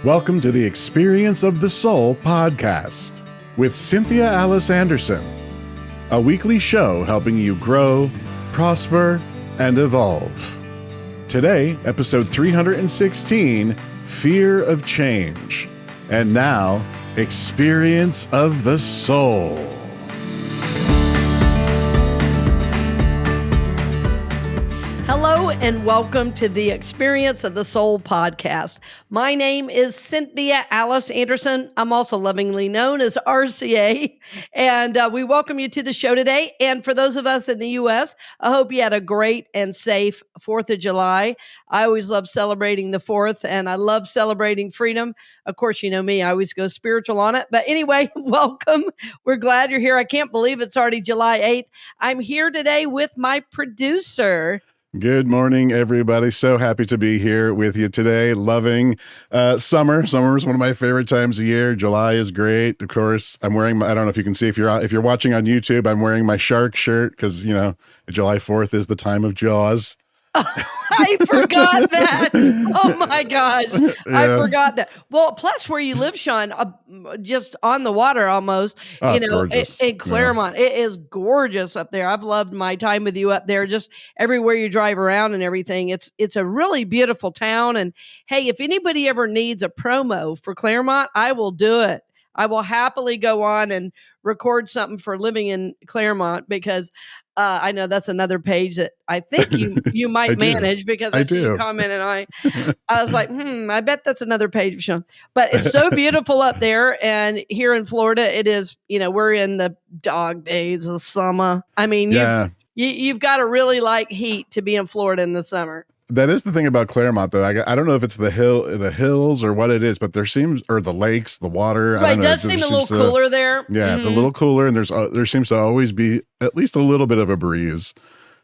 Welcome to the Experience of the Soul podcast with Cynthia Alice Anderson, a weekly show helping you grow, prosper, and evolve. Today, episode 316, Fear of Change. And now, Experience of the Soul. Hello and welcome to the Experience of the Soul podcast. My name is Cynthia Alice Anderson. I'm also lovingly known as RCA, and we welcome you to the show today. And for those of us in the U.S., I hope you had a great and safe 4th of July. I always love celebrating the 4th, and I love celebrating freedom. Of course, you know me, I always go spiritual on it. But anyway, welcome. We're glad you're here. I can't believe it's already July 8th. I'm here today with my producer. Good morning, everybody. So happy to be here with you today. Loving summer. Summer is one of my favorite times of year. July is great. Of course, I'm wearing I don't know if you can see if you're watching on YouTube, I'm wearing my shark shirt because, you know, July 4th is the time of Jaws. I forgot that. Oh my gosh. Yeah. I forgot that. Well, plus where you live, Shawn, just on the water almost, in Clermont, It is gorgeous up there. I've loved my time with you up there, just everywhere you drive around and everything. It's a really beautiful town. And hey, if anybody ever needs a promo for Clermont, I will do it. I will happily go on and record something for living in Clermont because I know that's another page that I think you might manage because I see you comment and I was like, I bet that's another page of Shawn. But it's so beautiful up there. And here in Florida, it is, we're in the dog days of summer. I mean, you've got to really like heat to be in Florida in the summer. That is the thing about Clermont, though. I don't know if it's the hills or what it is, but there seems, or the lakes, the water. Right, it does seem a little cooler there. Yeah, It's a little cooler, and there seems to always be at least a little bit of a breeze.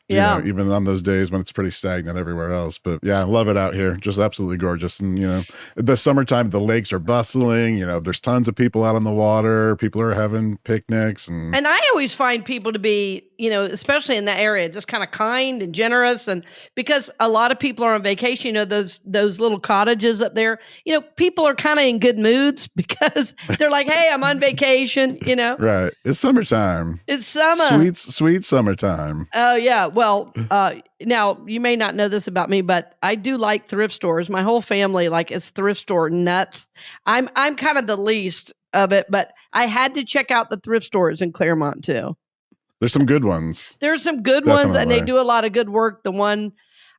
You know, even on those days when it's pretty stagnant everywhere else. But yeah, I love it out here. Just absolutely gorgeous. And, the summertime, the lakes are bustling. There's tons of people out on the water. People are having picnics. And I always find people to be, especially in that area, just kind of kind and generous. And because a lot of people are on vacation, those little cottages up there, people are kind of in good moods because they're like, hey, I'm on vacation, Right. It's summertime. It's summer. Sweet summertime. Oh, yeah. Well, now you may not know this about me, but I do like thrift stores. My whole family is thrift store nuts. I'm kind of the least of it, but I had to check out the thrift stores in Clermont too. There's some good ones. There's some good ones, and they do a lot of good work. The one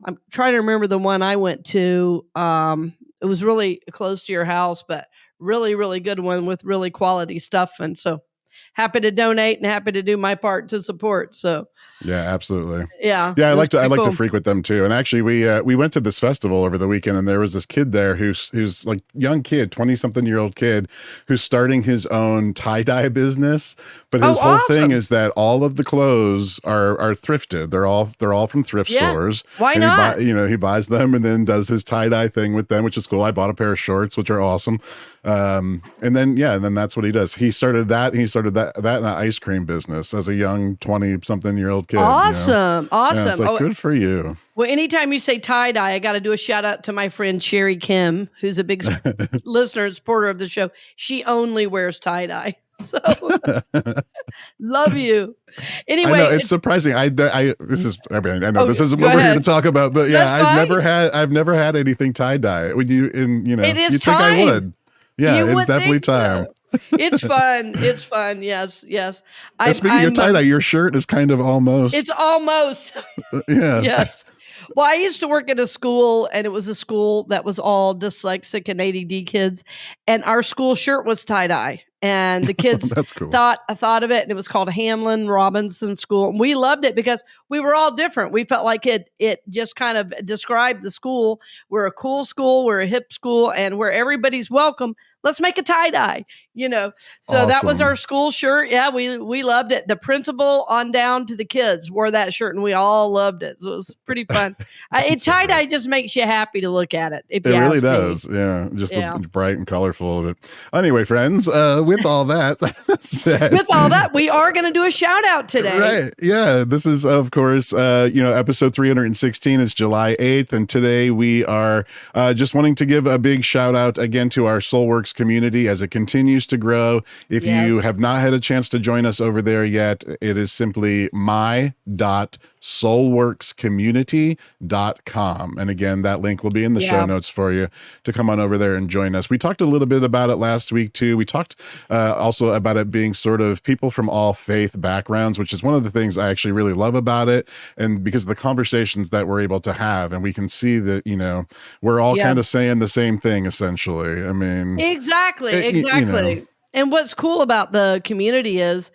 I'm trying to remember, the one I went to, it was really close to your house, but really, really good one with really quality stuff. And so happy to donate and happy to do my part to support. So. Yeah, absolutely. Yeah. I like to frequent them too. And actually we went to this festival over the weekend, and there was this kid there who's like young kid, 20-something-year-old kid who's starting his own tie-dye business. But his whole thing is that all of the clothes are thrifted. They're all from thrift stores. Why not? He buys them and then does his tie-dye thing with them, which is cool. I bought a pair of shorts, which are awesome. And then that's what he does. He started that in an ice cream business as a young 20-something-year-old kid. Awesome. Yeah, it's like, good for you. Well, anytime you say tie-dye, I got to do a shout out to my friend Sherry Kim, who's a big listener and supporter of the show. She only wears tie-dye. So love you. Anyway, I know, it's surprising. I know this isn't what we're here to talk about, but I've never had anything tie-dye. It is time. Think I would. Yeah, it's definitely time. So. It's fun. It's fun. Yes. Speaking of tie-dye, your shirt is kind of almost. It's almost. Yeah. Yes. Well, I used to work at a school, and it was a school that was all dyslexic and ADD kids, and our school shirt was tie-dye. And the kids That's cool. thought of it, and it was called Hamlin Robinson School. And we loved it because we were all different. We felt like it just kind of described the school. We're a cool school, we're a hip school, and where everybody's welcome. Let's make a tie-dye, So awesome. That was our school shirt. Yeah, we loved it. The principal on down to the kids wore that shirt, and we all loved it. So it was pretty fun. Tie-dye just makes you happy to look at it. It really does. Yeah, just look bright and colorful. But anyway, friends, with all that said, with all that, we are going to do a shout out today. Right. Yeah. This is, of course, episode 316. It's July 8th. And today we are just wanting to give a big shout out again to our Soulworks community as it continues to grow. If you have not had a chance to join us over there yet, it is simply my.soulworkscommunity.com. And again, that link will be in the show notes for you to come on over there and join us. We talked a little bit about it last week too. We talked also about it being sort of people from all faith backgrounds, which is one of the things I actually really love about it. And because of the conversations that we're able to have, and we can see that, we're all kind of saying the same thing, essentially. I mean, exactly. And what's cool about the community is,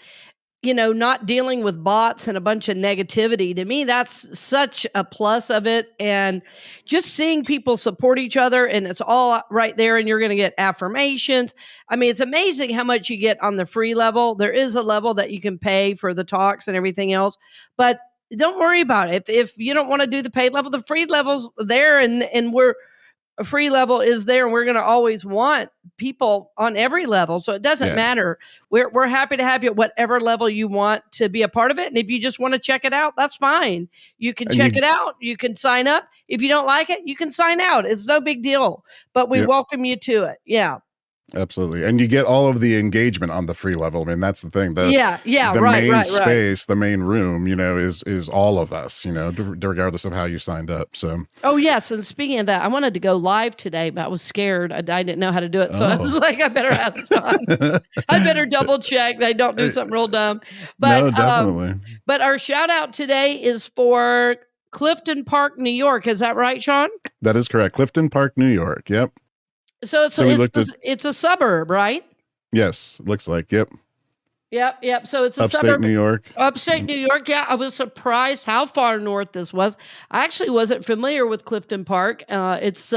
not dealing with bots and a bunch of negativity. To me, that's such a plus of it. And just seeing people support each other, and it's all right there, and you're going to get affirmations. I mean, it's amazing how much you get on the free level. There is a level that you can pay for the talks and everything else, but don't worry about it. If you don't want to do the paid level, the free level's there, and a free level is there, and we're going to always want people on every level. So it doesn't matter. We're happy to have you at whatever level you want to be a part of it. And if you just want to check it out, that's fine. You can check it out. You can sign up. If you don't like it, you can sign out. It's no big deal, but we welcome you to it. Yeah. Absolutely. And you get all of the engagement on the free level. I mean, that's the thing. The main space, the main room, is all of us, regardless of how you signed up. So. Oh, yes. And speaking of that, I wanted to go live today, but I was scared. I didn't know how to do it. So I was like, I better ask Shawn. I better double check that I don't do something real dumb. But, no, definitely. But our shout out today is for Clifton Park, New York. Is that right, Shawn? That is correct. Clifton Park, New York. Yep. So it's a suburb, right? Yes, looks like. Yep. So it's a upstate suburb. New York. Upstate New York. Yeah, I was surprised how far north this was. I actually wasn't familiar with Clifton Park. It's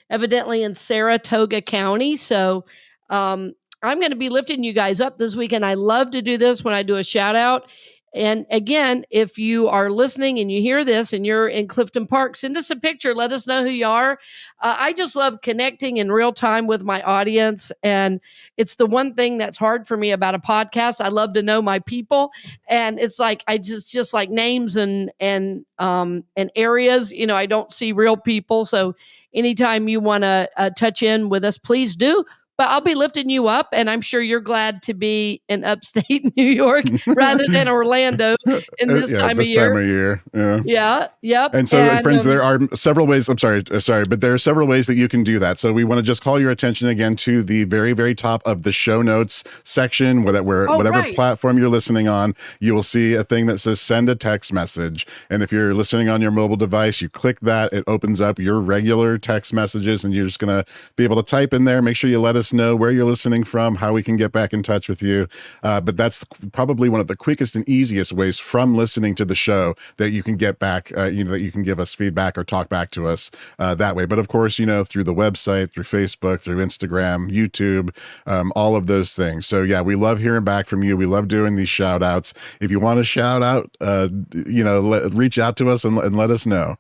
evidently in Saratoga County. So I'm going to be lifting you guys up this weekend. I love to do this when I do a shout out. And again, if you are listening and you hear this and you're in Clifton Park, send us a picture. Let us know who you are. I just love connecting in real time with my audience. And it's the one thing that's hard for me about a podcast. I love to know my people. And it's like, I just like names and areas, I don't see real people. So anytime you want to touch in with us, please do. But I'll be lifting you up, and I'm sure you're glad to be in upstate New York rather than Orlando in this time of year. Yeah. Yep. And so, friends, there are several ways. I'm sorry, but there are several ways that you can do that. So we want to just call your attention again to the very, very top of the show notes section, whatever platform you're listening on. You will see a thing that says send a text message. And if you're listening on your mobile device, you click that. It opens up your regular text messages, and you're just going to be able to type in there. Make sure you let us know where you're listening from, how we can get back in touch with you. But that's probably one of the quickest and easiest ways from listening to the show that you can get back, that you can give us feedback or talk back to us that way. But of course, through the website, through Facebook, through Instagram, YouTube, all of those things. So yeah, we love hearing back from you. We love doing these shout outs. If you want to shout out, reach out to us and let us know.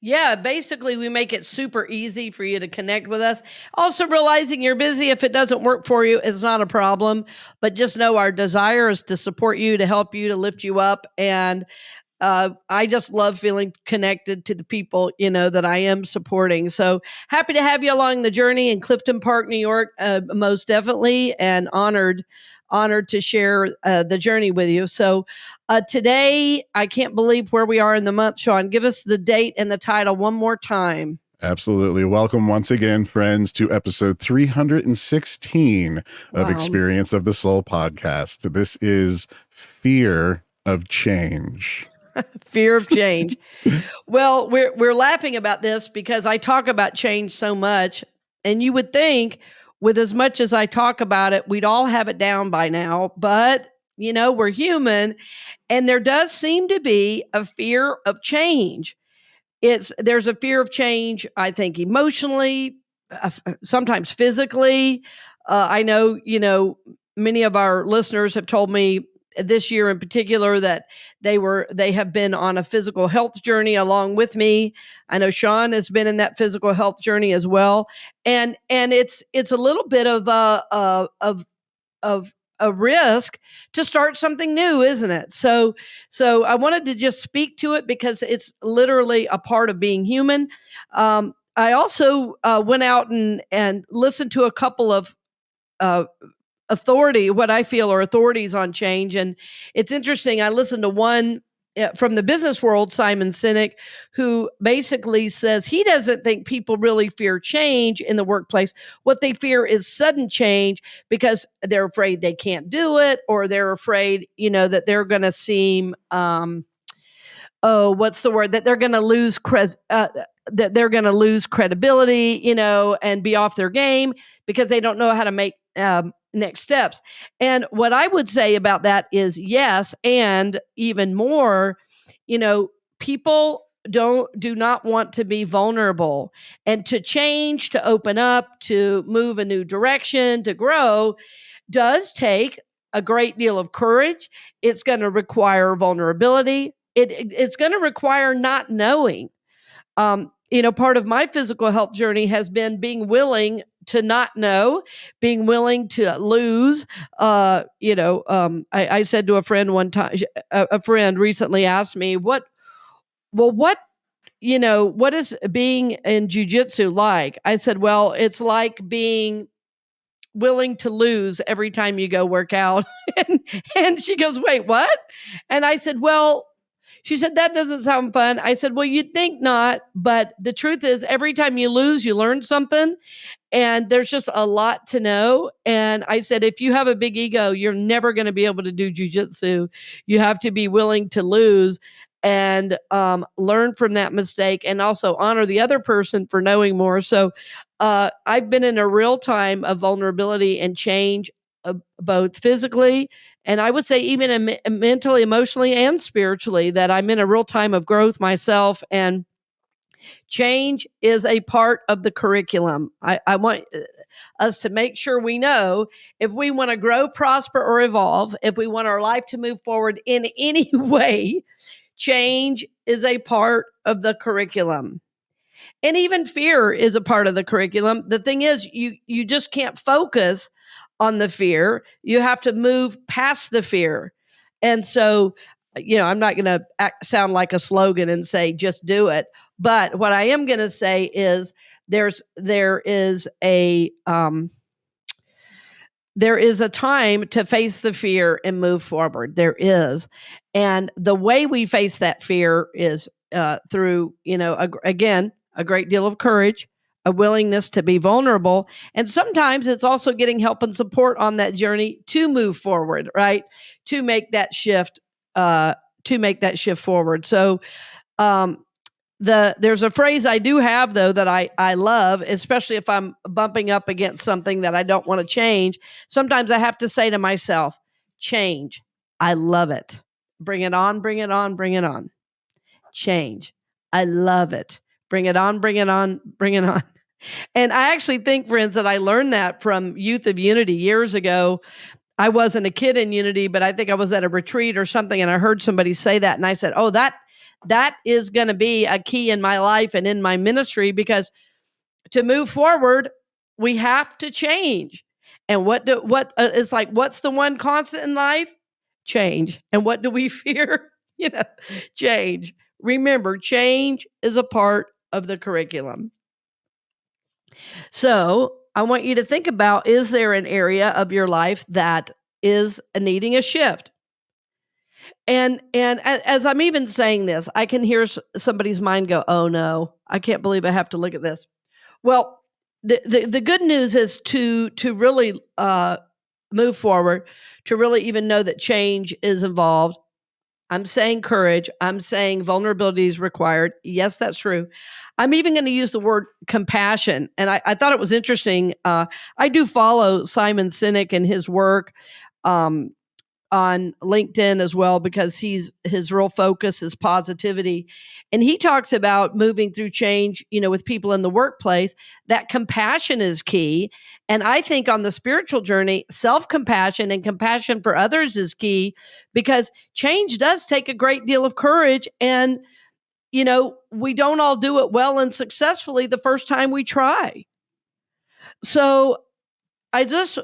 Yeah, basically we make it super easy for you to connect with us. Also realizing you're busy. If it doesn't work for you, it's not a problem. But just know our desire is to support you, to help you, to lift you up. And I just love feeling connected to the people, that I am supporting. So happy to have you along the journey in Clifton Park, New York, most definitely, and honored to share the journey with you. So today, I can't believe where we are in the month. Shawn, give us the date and the title one more time. Absolutely. Welcome once again, friends, to episode 316 of Experience of the Soul podcast. This is Fear of Change. Fear of change. Well, we're laughing about this because I talk about change so much, and you would think with as much as I talk about it, we'd all have it down by now, but we're human, and there does seem to be a fear of change. There's a fear of change, I think, emotionally, sometimes physically. I know, many of our listeners have told me this year in particular that they have been on a physical health journey along with me. I know Shawn has been in that physical health journey as well. And it's a little bit of a risk to start something new, isn't it? So I wanted to just speak to it because it's literally a part of being human. I also went out and listened to a couple of what I feel are authorities on change. And it's interesting. I listened to one from the business world, Simon Senek, who basically says he doesn't think people really fear change in the workplace. What they fear is sudden change because they're afraid they can't do it, or they're afraid, that they're going to seem, what's the word? That they're going to lose credibility, and be off their game because they don't know how to make next steps. And what I would say about that is yes, and even more, people do not want to be vulnerable, and to change, to open up, to move a new direction, to grow does take a great deal of courage. It's going to require vulnerability. It's going to require not knowing. Part of my physical health journey has been being willing to not know, being willing to lose. I said to a friend one time, a friend recently asked me, what is being in jujitsu like? I said, well, it's like being willing to lose every time you go work out. and she goes, wait, what? And I said, well, she said, that doesn't sound fun. I said, well, you'd think not. But the truth is, every time you lose, you learn something. And there's just a lot to know. And I said, if you have a big ego, you're never going to be able to do jujitsu. You have to be willing to lose and learn from that mistake, and also honor the other person for knowing more. So I've been in a real time of vulnerability and change, both physically, and I would say even mentally, emotionally, and spiritually, that I'm in a real time of growth myself. And change is a part of the curriculum. I want us to make sure we know, if we want to grow, prosper, or evolve, if we want our life to move forward in any way, change is a part of the curriculum. And even fear is a part of the curriculum. The thing is, you just can't focus on the fear. You have to move past the fear. And so, I'm not going to sound like a slogan and say, just do it. But what I am going to say is there is a time to face the fear and move forward. There is. And the way we face that fear is through, again, a great deal of courage, a willingness to be vulnerable. And sometimes it's also getting help and support on that journey to move forward, right? To make that shift forward. So, there's a phrase I do have, though, that I love, especially if I'm bumping up against something that I don't want to change. Sometimes I have to say to myself, change. I love it. Bring it on, bring it on, bring it on. Change. I love it. Bring it on, bring it on, bring it on. And I actually think, friends, that I learned that from Youth of Unity years ago. I wasn't a kid in Unity, but I think I was at a retreat or something, and I heard somebody say that, and I said, oh, that is going to be a key in my life and in my ministry, because to move forward, we have to change. And it's like, what's the one constant in life? Change. And what do we fear? Change. Remember, change is a part of the curriculum. So I want you to think about, is there an area of your life that is needing a shift? And as I'm even saying this, I can hear somebody's mind go, oh no, I can't believe I have to look at this. Well, the good news is to really move forward, to really even know that change is involved. I'm saying courage. I'm saying vulnerability is required. Yes, that's true. I'm even going to use the word compassion. And I thought it was interesting. I do follow Simon Senek and his work on LinkedIn as well, because his real focus is positivity. And he talks about moving through change, with people in the workplace, that compassion is key. And I think on the spiritual journey, self-compassion and compassion for others is key, because change does take a great deal of courage. And, we don't all do it well and successfully the first time we try. So I just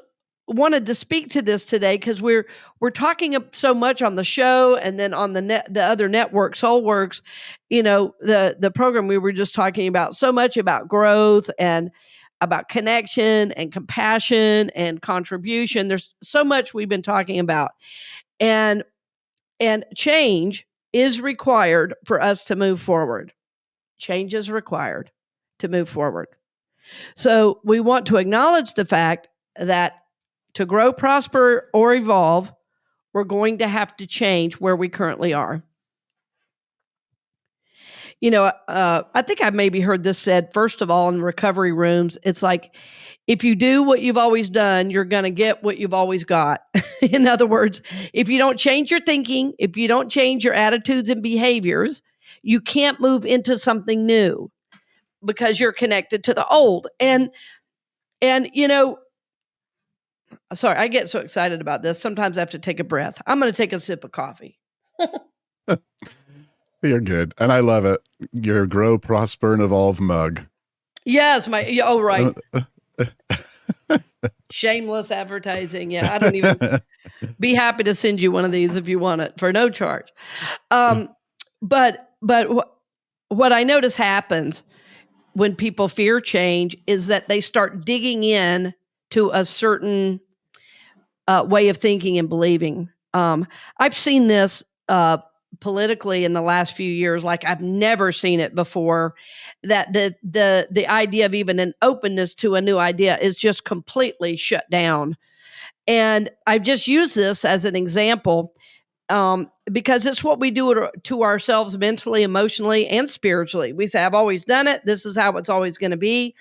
wanted to speak to this today because we're talking so much on the show and then on the other network, Soulworks, the program we were just talking about, so much about growth and about connection and compassion and contribution. There's so much we've been talking about. And change is required for us to move forward. Change is required to move forward. So we want to acknowledge the fact that to grow, prosper, or evolve, we're going to have to change where we currently are. I think I've maybe heard this said, first of all, in recovery rooms, it's like, if you do what you've always done, you're going to get what you've always got. In other words, if you don't change your thinking, if you don't change your attitudes and behaviors, you can't move into something new because you're connected to the old. And sorry, I get so excited about this. Sometimes I have to take a breath. I'm going to take a sip of coffee. You're good. And I love it. Your grow, prosper, and evolve mug. Yes, right. Shameless advertising. Yeah, I don't even be happy to send you one of these if you want it for no charge. But what I notice happens when people fear change is that they start digging in to a certain way of thinking and believing. I've seen this politically in the last few years like I've never seen it before, that the idea of even an openness to a new idea is just completely shut down. And I've just used this as an example because it's what we do to ourselves mentally, emotionally, and spiritually. We say, I've always done it. This is how it's always going to be.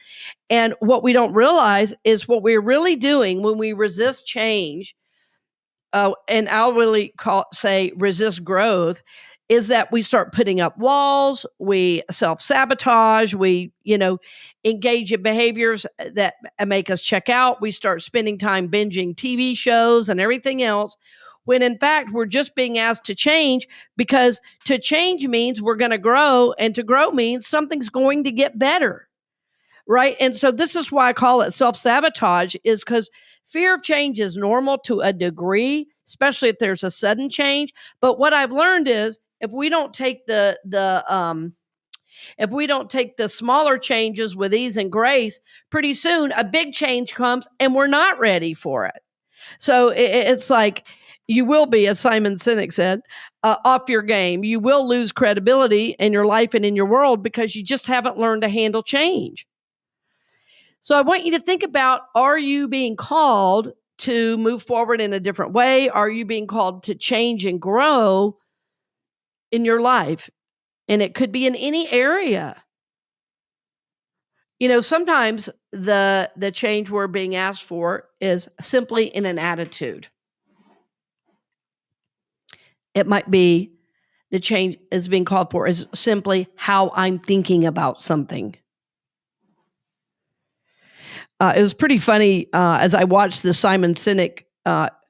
And what we don't realize is what we're really doing when we resist change, and I'll really say resist growth, is that we start putting up walls, we self-sabotage, we, engage in behaviors that make us check out. We start spending time binging TV shows and everything else, when in fact we're just being asked to change, because to change means we're going to grow, and to grow means something's going to get better. Right. And so this is why I call it self-sabotage, is because fear of change is normal to a degree, especially if there's a sudden change. But what I've learned is if we don't take the smaller changes with ease and grace, pretty soon a big change comes and we're not ready for it. So it's like you will be, as Simon Senek said, off your game. You will lose credibility in your life and in your world because you just haven't learned to handle change. So I want you to think about, are you being called to move forward in a different way? Are you being called to change and grow in your life? And it could be in any area. Sometimes the change we're being asked for is simply in an attitude. It might be the change is being called for is simply how I'm thinking about something. It was pretty funny as I watched the Simon Senek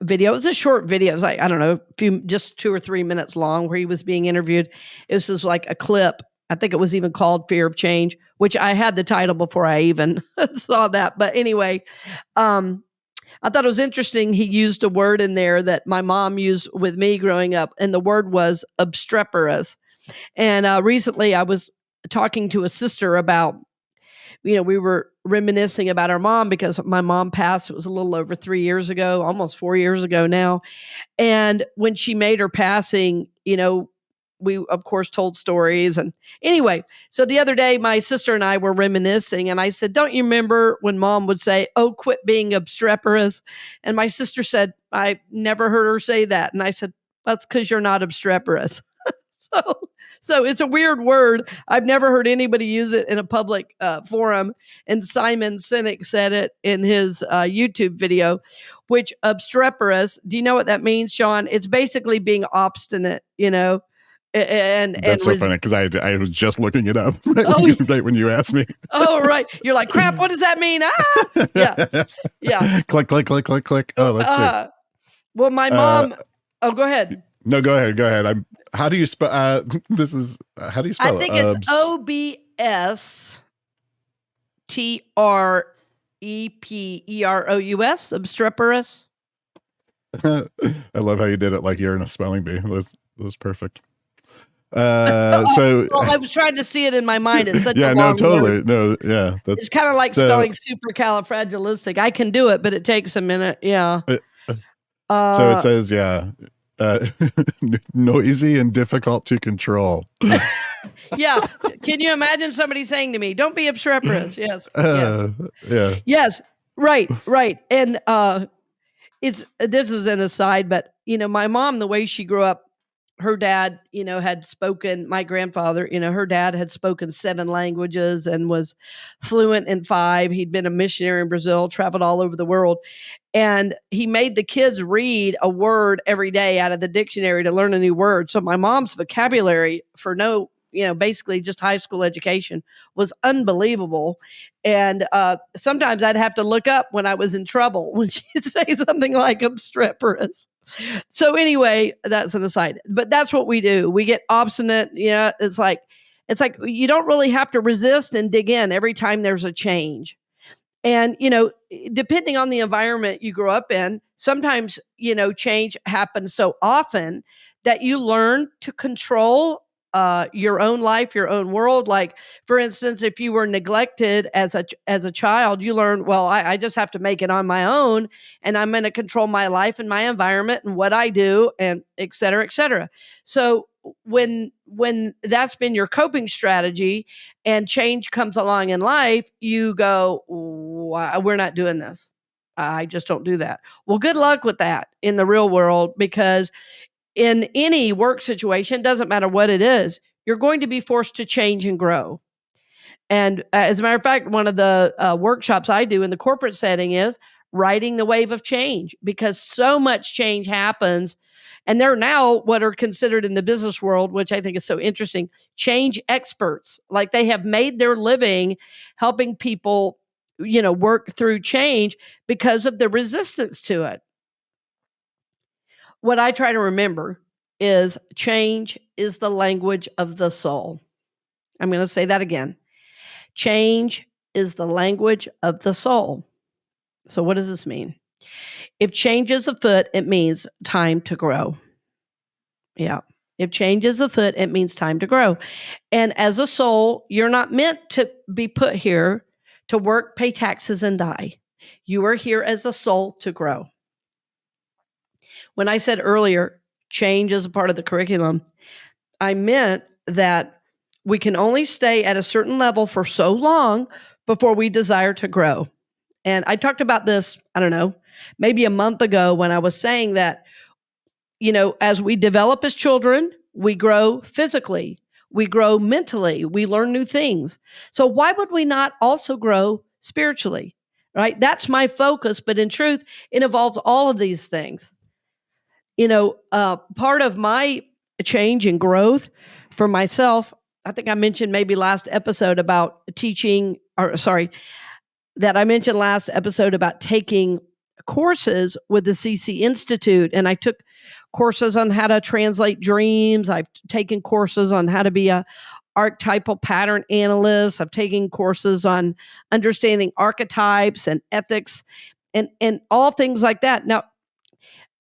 video. It was a short video. It was like, I don't know, just 2 or 3 minutes long, where he was being interviewed. It was just like a clip. I think it was even called Fear of Change, which I had the title before I even saw that. But anyway, I thought it was interesting. He used a word in there that my mom used with me growing up, and the word was obstreperous. And recently I was talking to a sister about, we were reminiscing about our mom, because my mom passed. It was a little over 3 years ago, almost 4 years ago now. And when she made her passing, we of course told stories. And anyway, so the other day, my sister and I were reminiscing, and I said, don't you remember when Mom would say, oh, quit being obstreperous? And my sister said, I never heard her say that. And I said, that's because you're not obstreperous. So it's a weird word. I've never heard anybody use it in a public forum. And Simon Senek said it in his YouTube video, which obstreperous, do you know what that means, Shawn? It's basically being obstinate, And that's so funny, because I was just looking it up right when you asked me. Oh, right. You're like, crap, what does that mean? Yeah. Click, click, click, click, click. Oh, let's see. Well, my mom, go ahead. No, go ahead. How do you spell, how do you spell it? I think it's OBSTREPEROUS. Eperous, obstreperous. I love how you did it like you're in a spelling bee. It was perfect. Well, I was trying to see it in my mind. It's such a long word. No, yeah. It's kind of like spelling supercalifragilistic. I can do it, but it takes a minute. Yeah. So it says, noisy and difficult to control. Yeah. Can you imagine somebody saying to me, "Don't be obstreperous"? Yes. Yeah. Yes. Right. And this is an aside, but my mom, the way she grew up, her dad, had spoken, my grandfather, her dad had spoken 7 languages and was fluent in 5. He'd been a missionary in Brazil, traveled all over the world. And he made the kids read a word every day out of the dictionary to learn a new word. So my mom's vocabulary for basically just high school education was unbelievable. And sometimes I'd have to look up when I was in trouble when she'd say something like obstreperous. So anyway, that's an aside, but that's what we do. We get obstinate. Yeah. It's like you don't really have to resist and dig in every time there's a change. And, depending on the environment you grow up in, sometimes, change happens so often that you learn to control your own life, your own world. Like, for instance, if you were neglected as a child, you learn, well, I just have to make it on my own, and I'm going to control my life and my environment and what I do, and et cetera, et cetera. So when that's been your coping strategy and change comes along in life, you go, we're not doing this. I just don't do that. Well, good luck with that in the real world, because in any work situation, doesn't matter what it is, you're going to be forced to change and grow. And as a matter of fact, one of the workshops I do in the corporate setting is riding the wave of change, because so much change happens. And they're now what are considered in the business world, which I think is so interesting, change experts. Like, they have made their living helping people, work through change because of the resistance to it. What I try to remember is change is the language of the soul. I'm going to say that again. Change is the language of the soul. So what does this mean? If change is afoot, it means time to grow. Yeah. If change is afoot, it means time to grow. And as a soul, you're not meant to be put here to work, pay taxes, and die. You are here as a soul to grow. When I said earlier, change is a part of the curriculum, I meant that we can only stay at a certain level for so long before we desire to grow. And I talked about this, I don't know, maybe a month ago, when I was saying that, as we develop as children, we grow physically, we grow mentally, we learn new things. So why would we not also grow spiritually, right? That's my focus, but in truth, it involves all of these things. Part of my change and growth for myself, I think I mentioned maybe last episode about taking courses with the CC Institute. And I took courses on how to translate dreams. I've taken courses on how to be a archetypal pattern analyst. I've taken courses on understanding archetypes and ethics and all things like that. Now,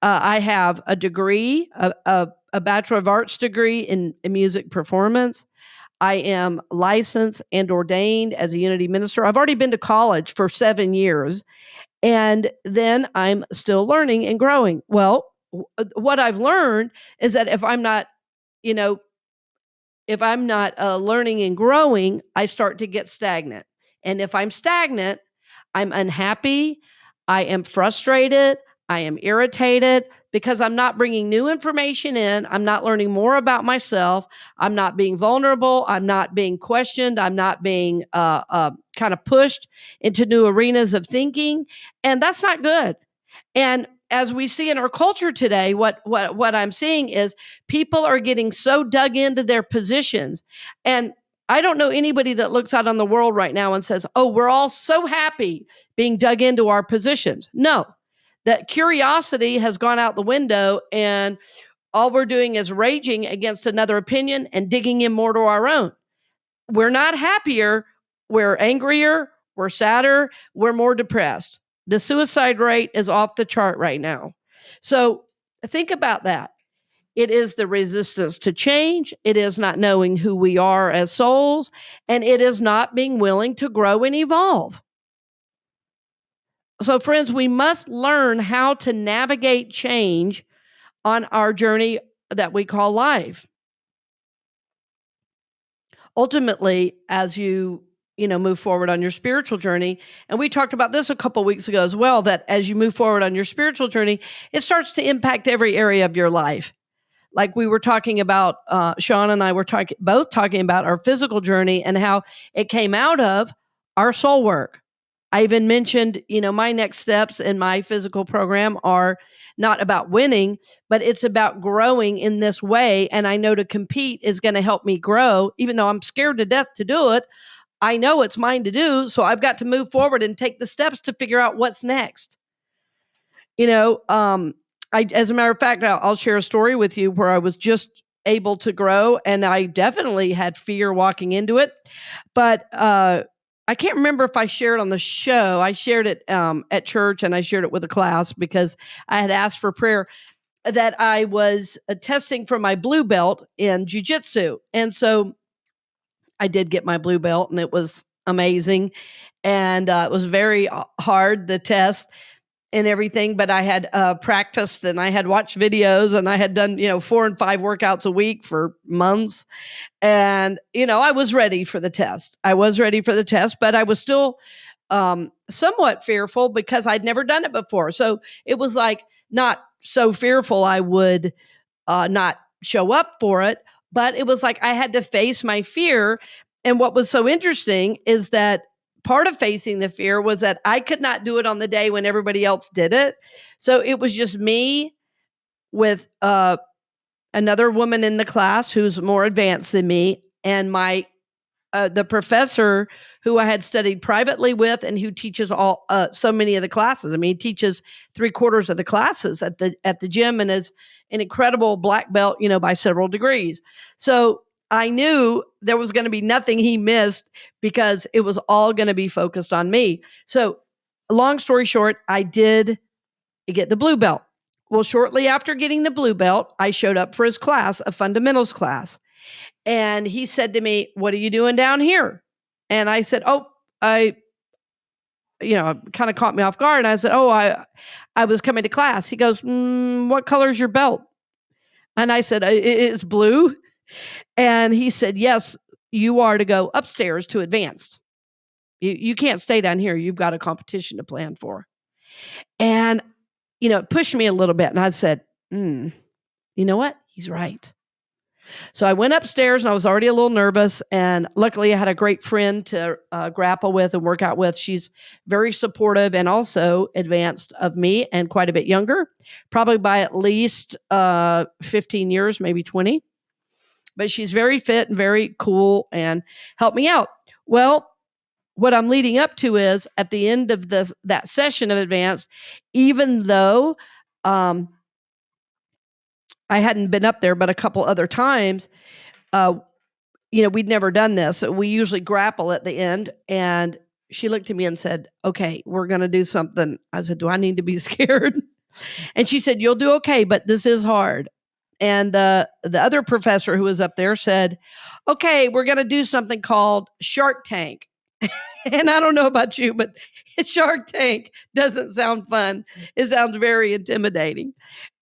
I have a degree, a Bachelor of Arts degree in music performance. I am licensed and ordained as a Unity minister. I've already been to college for 7 years, and then I'm still learning and growing. Well, what I've learned is that if I'm not learning and growing, I start to get stagnant. And if I'm stagnant, I'm unhappy, I am frustrated, I am irritated, because I'm not bringing new information in. I'm not learning more about myself. I'm not being vulnerable. I'm not being questioned. I'm not being kind of pushed into new arenas of thinking. And that's not good. And as we see in our culture today, what I'm seeing is people are getting so dug into their positions. And I don't know anybody that looks out on the world right now and says, oh, we're all so happy being dug into our positions. No, that curiosity has gone out the window, and all we're doing is raging against another opinion and digging in more to our own. We're not happier. We're angrier. we're sadder, we're more depressed. The suicide rate is off the chart right now. So think about that. It is the resistance to change. It is not knowing who we are as souls, and it is not being willing to grow and evolve. So, friends, we must learn how to navigate change on our journey that we call life. Ultimately, as you move forward on your spiritual journey, and we talked about this a couple weeks ago as well, that as you move forward on your spiritual journey, it starts to impact every area of your life. Like we were talking about, Shawn and I were both talking about our physical journey and how it came out of our soul work. I even mentioned, my next steps in my physical program are not about winning, but it's about growing in this way. And I know to compete is going to help me grow, even though I'm scared to death to do it. I know it's mine to do. So I've got to move forward and take the steps to figure out what's next. As a matter of fact, I'll share a story with you where I was just able to grow, and I definitely had fear walking into it. But I can't remember if I shared on the show. I shared it at church, and I shared it with a class because I had asked for prayer that I was testing for my blue belt in jiu-jitsu. And so I did get my blue belt, and it was amazing. And it was very hard, the test and everything, but I had practiced and I had watched videos and I had done, 4 and 5 workouts a week for months. And, I was ready for the test. But I was still somewhat fearful because I'd never done it before. So it was like not so fearful I would not show up for it, but it was like I had to face my fear. And what was so interesting is that part of facing the fear was that I could not do it on the day when everybody else did it. So it was just me with another woman in the class who's more advanced than me, and the professor who I had studied privately with and who teaches so many of the classes. I mean, he teaches 3/4 of the classes at the gym and is an incredible black belt, by several degrees. So I knew there was going to be nothing he missed because it was all going to be focused on me. So long story short, I did get the blue belt. Well, shortly after getting the blue belt, I showed up for his class, a fundamentals class. And he said to me, "What are you doing down here?" And I said, it kind of caught me off guard. And I said, I was coming to class. He goes, "What color is your belt?" And I said, "It's blue." And he said, "Yes, you are to go upstairs to advanced. You can't stay down here. You've got a competition to plan for." And, it pushed me a little bit. And I said, you know what? He's right. So I went upstairs and I was already a little nervous. And luckily I had a great friend to grapple with and work out with. She's very supportive and also advanced of me and quite a bit younger, probably by at least 15 years, maybe 20. But she's very fit and very cool and helped me out. Well, what I'm leading up to is at the end of that session of advanced, even though I hadn't been up there but a couple other times, we'd never done this. We usually grapple at the end. And she looked at me and said, "Okay, we're going to do something." I said, "Do I need to be scared?" And she said, "You'll do okay, but this is hard." And the other professor who was up there said, "Okay, we're going to do something called Shark Tank." And I don't know about you, but Shark Tank doesn't sound fun. It sounds very intimidating.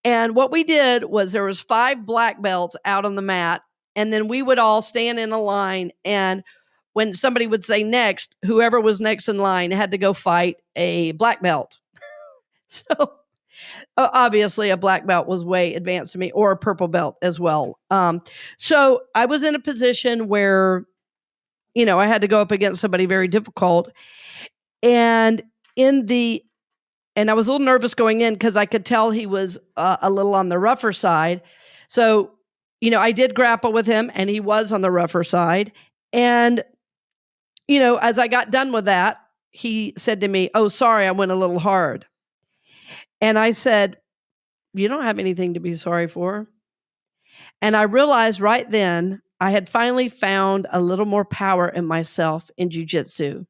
And what we did was there was 5 black belts out on the mat, and then we would all stand in a line. And when somebody would say next, whoever was next in line had to go fight a black belt. So obviously a black belt was way advanced to me, or a purple belt as well. So I was in a position where, I had to go up against somebody very difficult. And I was a little nervous going in because I could tell he was a little on the rougher side. So, I did grapple with him and he was on the rougher side. And, as I got done with that, he said to me, "Oh, sorry, I went a little hard." And I said, "You don't have anything to be sorry for." And I realized right then I had finally found a little more power in myself in jiu-jitsu.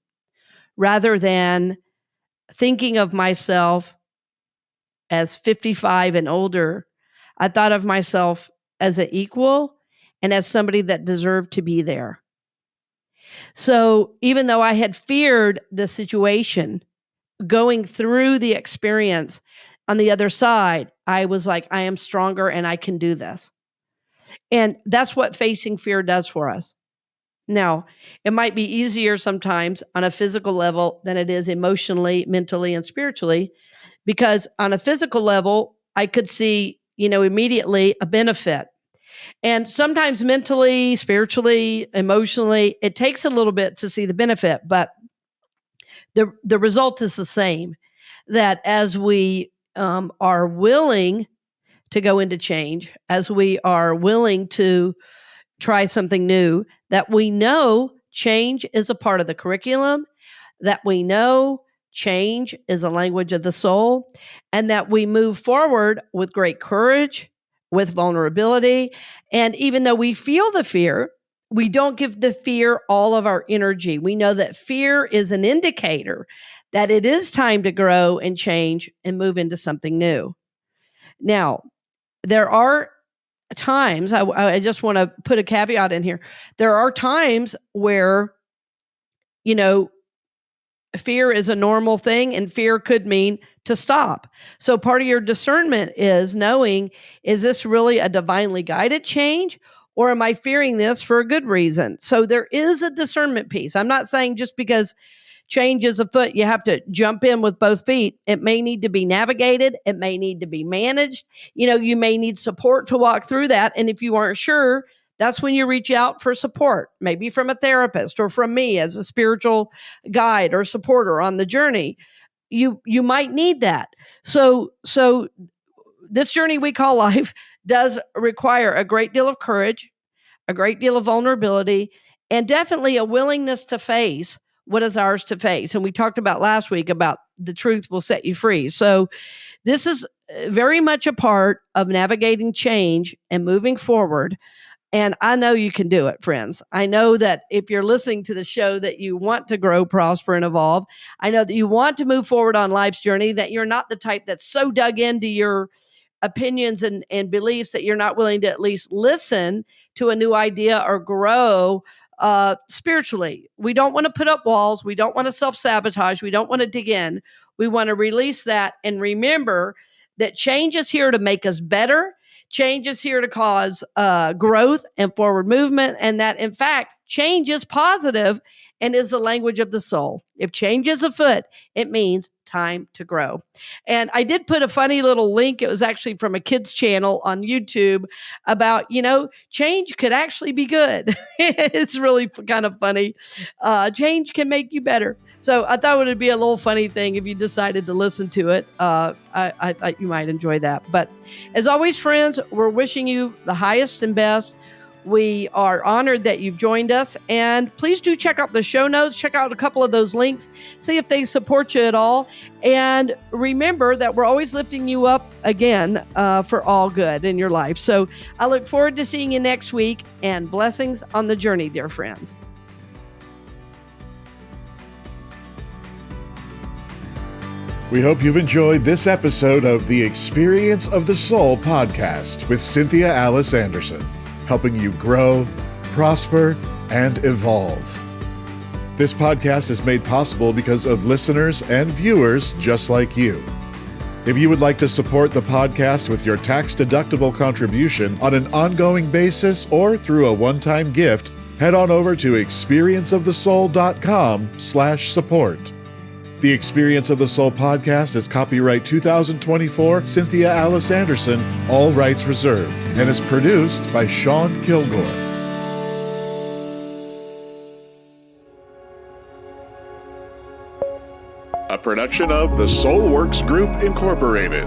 rather than thinking of myself as 55 and older. I thought of myself as an equal and as somebody that deserved to be there. So even though I had feared the situation, going through the experience on the other side, I was like, I am stronger and I can do this. And that's what facing fear does for us. Now, it might be easier sometimes on a physical level than it is emotionally, mentally, and spiritually, because on a physical level, I could see, immediately a benefit. And sometimes mentally, spiritually, emotionally, it takes a little bit to see the benefit, but the result is the same. That as we are willing to go into change, as we are willing to try something new, that we know change is a part of the curriculum, that we know change is a language of the soul, and that we move forward with great courage, with vulnerability. And even though we feel the fear, we don't give the fear all of our energy. We know that fear is an indicator that it is time to grow and change and move into something new. Now, there are times, I just want to put a caveat in here. There are times where, fear is a normal thing and fear could mean to stop. So part of your discernment is knowing, is this really a divinely guided change or am I fearing this for a good reason? So there is a discernment piece. I'm not saying just because change is afoot, you have to jump in with both feet. It may need to be navigated. It may need to be managed. You may need support to walk through that. And if you aren't sure, that's when you reach out for support, maybe from a therapist or from me as a spiritual guide or supporter on the journey. You might need that. So this journey we call life does require a great deal of courage, a great deal of vulnerability, and definitely a willingness to face what is ours to face. And we talked about last week about the truth will set you free. So this is very much a part of navigating change and moving forward. And I know you can do it, friends. I know that if you're listening to the show that you want to grow, prosper, and evolve. I know that you want to move forward on life's journey, that you're not the type that's so dug into your opinions and beliefs that you're not willing to at least listen to a new idea or grow spiritually. We don't want to put up walls. We don't want to self-sabotage. We don't want to dig in. We want to release that and remember that change is here to make us better. Change is here to cause growth and forward movement, and that, in fact, change is positive and is the language of the soul. If change is afoot, it means time to grow. And I did put a funny little link. It was actually from a kid's channel on YouTube about, change could actually be good. It's really kind of funny. Change can make you better. So I thought it would be a little funny thing if you decided to listen to it. I thought you might enjoy that. But as always, friends, we're wishing you the highest and best. We are honored that you've joined us, and please do check out the show notes, check out a couple of those links, see if they support you at all. And remember that we're always lifting you up again for all good in your life. So I look forward to seeing you next week, and blessings on the journey, dear friends. We hope you've enjoyed this episode of the Experience of the Soul podcast with Cynthia Alice Anderson, helping you grow, prosper, and evolve. This podcast is made possible because of listeners and viewers just like you. If you would like to support the podcast with your tax-deductible contribution on an ongoing basis or through a one-time gift, head on over to experienceofthesoul.com/support. The Experience of the Soul podcast is copyright 2024 Cynthia Alice Anderson, all rights reserved, and is produced by Shawn Kilgore. A production of the Soulworks Group, Incorporated.